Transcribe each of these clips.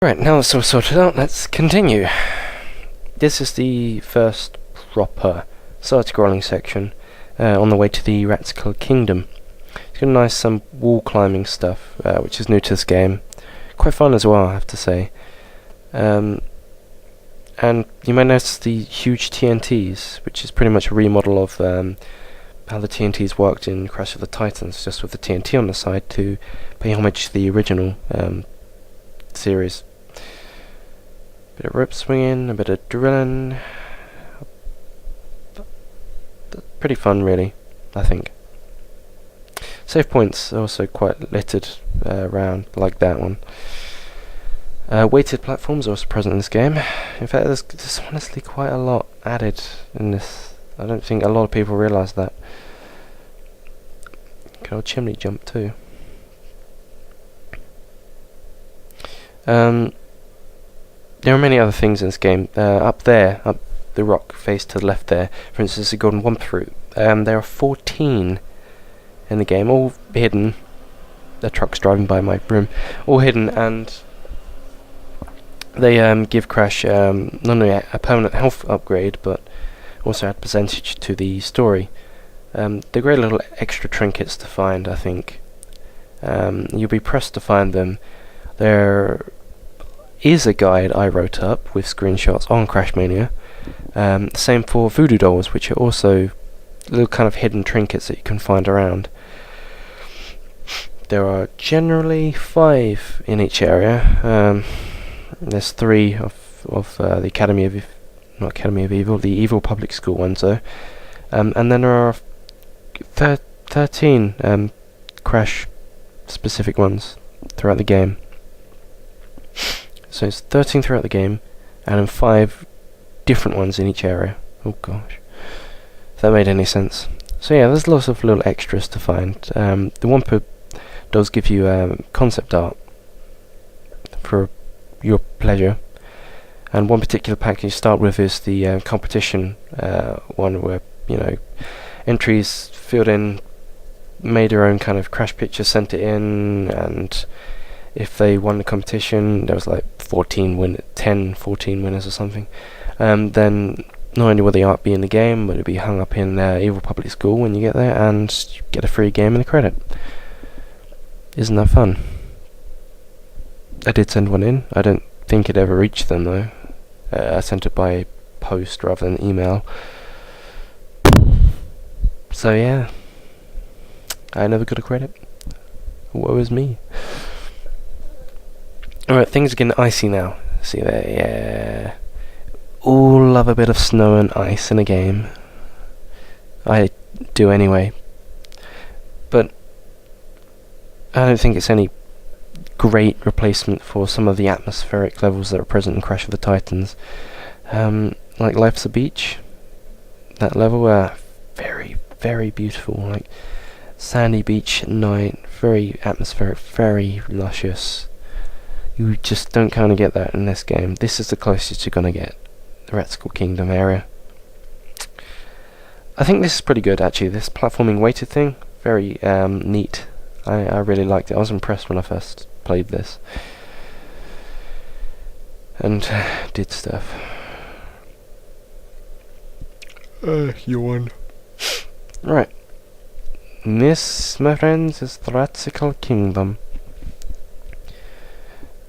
Right, now that's all sorted out, let's continue. This is the first proper side-scrolling section on the way to the Ratcicle Kingdom. It's got nice wall climbing stuff, which is new to this game. Quite fun as well, I have to say. And you may notice the huge TNTs, which is pretty much a remodel of how the TNTs worked in Crash of the Titans, just with the TNT on the side to pay homage to the original series. Bit of rope swinging, a bit of drilling. Pretty fun, really, I think. Save points are also quite littered around, like that one. Weighted platforms are also present in this game. In fact, there's honestly quite a lot added in this. I don't think a lot of people realise that. Good old chimney jump too. There are many other things in this game. Up there, up the rock face to the left there, for instance, the golden Wumpa fruit. There are 14 in the game, all hidden. The truck's driving by my room, all hidden, and they give Crash not only a permanent health upgrade, but also add percentage to the story. They're great little extra trinkets to find, I think. You'll be pressed to find them. There is a guide I wrote up with screenshots on Crash Mania. Same for Voodoo Dolls, which are also little kind of hidden trinkets that you can find around. There are generally 5 in each area. There's 3 of the Academy of not Academy of Evil, the Evil Public School ones though. And then there are 13 Crash specific ones throughout the game. So it's 13 throughout the game, and then 5 different ones in each area. Oh gosh, if that made any sense. So yeah, there's lots of little extras to find. The Wumpa does give you concept art for your pleasure, and one particular pack you start with is the competition one, where entries filled in, made their own kind of Crash picture, sent it in, and if they won the competition, there was like 14 winners or something. Then not only will the art be in the game, but it'll be hung up in Evil Public School when you get there, and you get a free game and a credit. Isn't that fun? I did send one in. I don't think it ever reached them though. I sent it by post rather than email. So yeah, I never got a credit. Woe is me. Alright, things are getting icy now. See there, yeah. All love a bit of snow and ice in a game. I do anyway. But I don't think it's any great replacement for some of the atmospheric levels that are present in Crash of the Titans. Like Life's a Beach. That level, very, very beautiful. Like sandy beach at night. Very atmospheric, very luscious. You just don't kind of get that in this game. This is the closest you're going to get. The Ratcicle Kingdom area. I think this is pretty good actually. This platforming weighted thing, very neat. I really liked it. I was impressed when I first played this. And did stuff. Yawn. Right. This, my friends, is the Ratcicle Kingdom.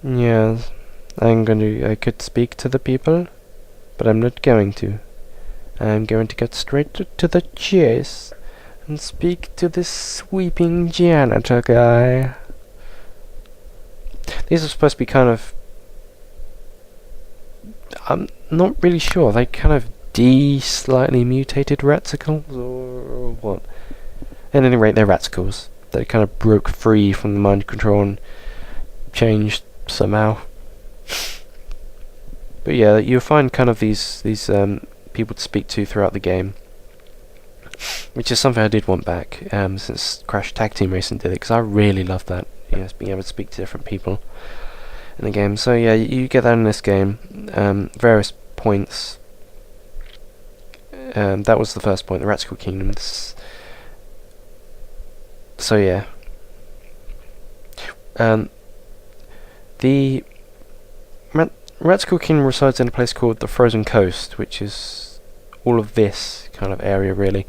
Yes, I could speak to the people, but I'm not going to. I'm going to get straight to the chase and speak to this sweeping janitor guy. These are supposed to be kind of... I'm not really sure. They kind of slightly mutated Ratsicles, or what? At any rate, they're Ratsicles. They kind of broke free from the mind control and changed somehow. But yeah, you'll find kind of these people to speak to throughout the game, which is something I did want back since Crash Tag Team Racing did it, because I really love that, being able to speak to different people in the game. So yeah, you get that in this game. Various points. That was the first point, the Ratcicle Kingdom. So yeah. The Ratcicle Kingdom resides in a place called the Frozen Coast, which is all of this kind of area, really.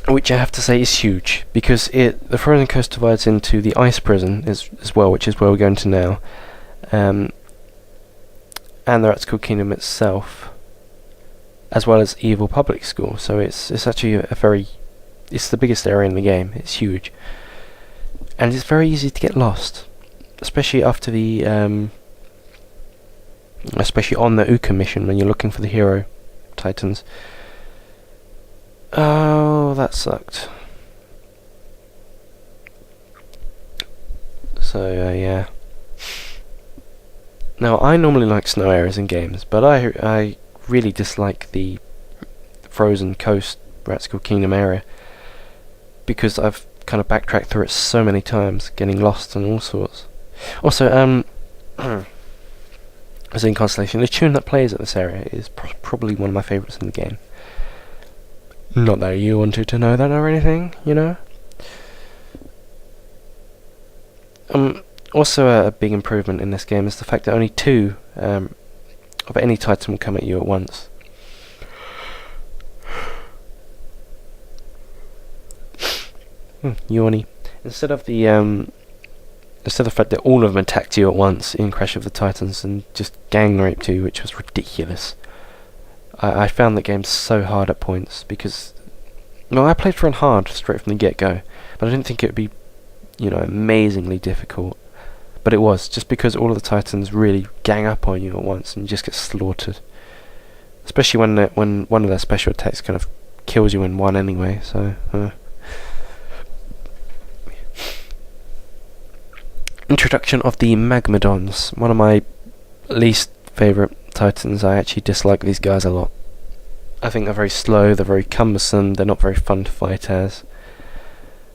Which I have to say is huge, because the Frozen Coast divides into the Ice Prison as well, which is where we're going to now, and the Ratcicle Kingdom itself, as well as Evil Public School. So it's actually it's the biggest area in the game. It's huge, and it's very easy to get lost, especially after especially on the Uka mission when you're looking for the hero titans. Oh, that sucked. So yeah. Now I normally like snow areas in games, but I really dislike the Frozen Coast Ratcicle Kingdom area, because I've kind of backtracked through it so many times, getting lost and all sorts. Also, as in Constellation, the tune that plays at this area is probably one of my favourites in the game. Not that you wanted to know that or anything, you know. Also a big improvement in this game is the fact that only 2 of any titan will come at you at once. Yawny. Instead of the fact that all of them attacked you at once in Crash of the Titans and just gang raped you, which was ridiculous. I found the game so hard at points because, well, I played for it hard straight from the get-go, but I didn't think it would be, you know, amazingly difficult. But it was, just because all of the Titans really gang up on you at once and you just get slaughtered. Especially when one of their special attacks kind of kills you in one anyway, so... Introduction of the Magmadons, one of my least favourite Titans. I actually dislike these guys a lot. I think they're very slow, they're very cumbersome, they're not very fun to fight as.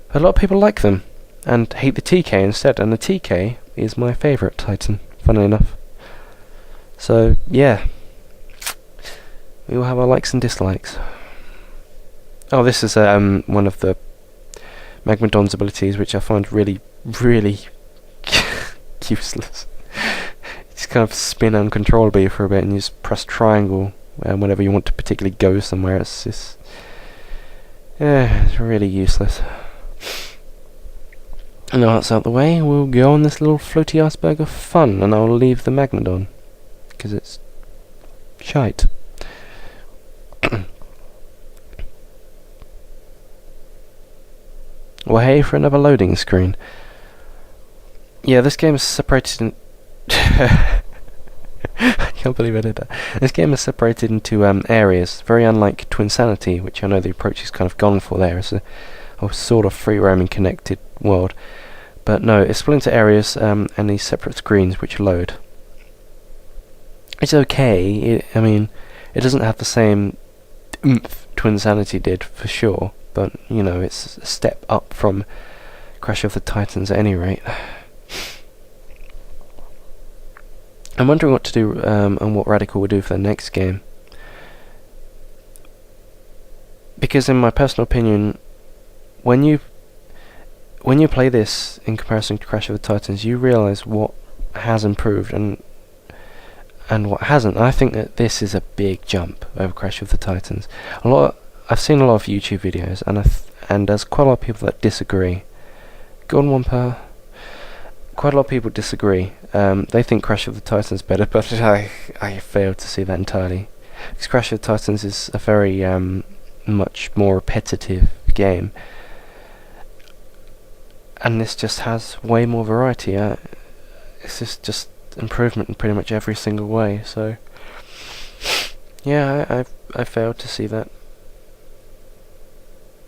But a lot of people like them, and hate the TK instead, and the TK is my favourite Titan, funnily enough. So, yeah. We will have our likes and dislikes. Oh, this is one of the Magmadon's abilities, which I find really, really useless. Just kind of spin uncontrollably for a bit and you just press triangle whenever you want to particularly go somewhere. It's just... yeah, it's really useless. And now that's out the way, we'll go on this little floaty iceberg of fun, and I'll leave the Magmadon, because it's shite. Well, hey, for another loading screen. Yeah, this game is separated in... I can't believe I did that. This game is separated into areas, very unlike Twinsanity, which I know the approach is kind of gone for there. It's a sort of free-roaming connected world. But no, it's split into areas and these separate screens which load. It's okay. I mean, it doesn't have the same oomph Twinsanity did, for sure. But, you know, it's a step up from Crash of the Titans at any rate. I'm wondering what to do and what Ratcicle will do for the next game. Because in my personal opinion, when you play this in comparison to Crash of the Titans, you realise what has improved and what hasn't. I think that this is a big jump over Crash of the Titans. I've seen a lot of YouTube videos, and there's quite a lot of people that disagree. Go on, Wumpa. Quite a lot of people disagree. They think Crash of the Titans is better, but I fail to see that entirely. Because Crash of the Titans is a very much more repetitive game, and this just has way more variety. It's just improvement in pretty much every single way. So yeah, I failed to see that.